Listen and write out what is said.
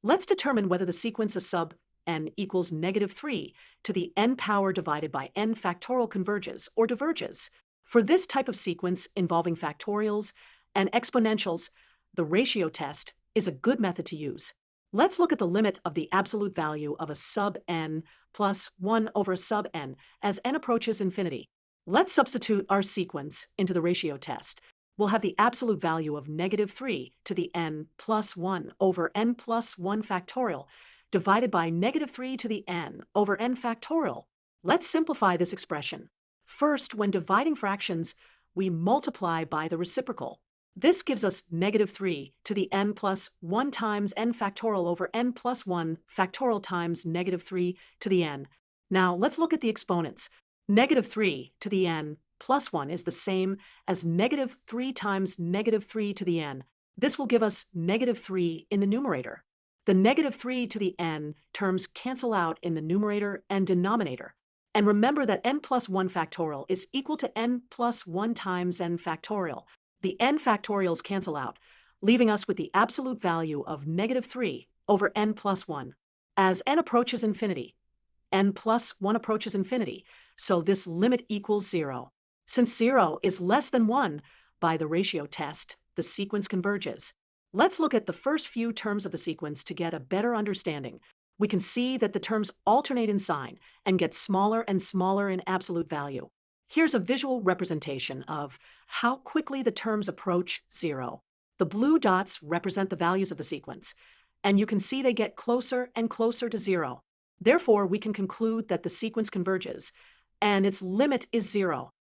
Let's determine whether the sequence of sub n equals -3 to the n power divided by n factorial converges or diverges. For this type of sequence involving factorials and exponentials, the ratio test is a good method to use. Let's look at the limit of the absolute value of a sub n plus 1 over a sub n as n approaches infinity. Let's substitute our sequence into the ratio test. We'll have the absolute value of -3 to the n plus 1 over n plus 1 factorial divided by -3 to the n over n factorial. Let's simplify this expression. First, when dividing fractions, we multiply by the reciprocal. This gives us -3 to the n plus 1 times n factorial over n plus 1 factorial times -3 to the n. Now let's look at the exponents. -3 to the n plus 1 is the same as -3 times -3 to the n. This will give us -3 in the numerator. The -3 to the n terms cancel out in the numerator and denominator. And remember that n plus 1 factorial is equal to n plus 1 times n factorial. The n factorials cancel out, leaving us with the absolute value of -3 over n plus 1. As n approaches infinity, n plus 1 approaches infinity, so this limit equals 0. Since 0 is less than 1, by the ratio test, the sequence converges. Let's look at the first few terms of the sequence to get a better understanding. We can see that the terms alternate in sign and get smaller and smaller in absolute value. Here's a visual representation of how quickly the terms approach 0. The blue dots represent the values of the sequence, and you can see they get closer and closer to 0. Therefore, we can conclude that the sequence converges, and its limit is 0.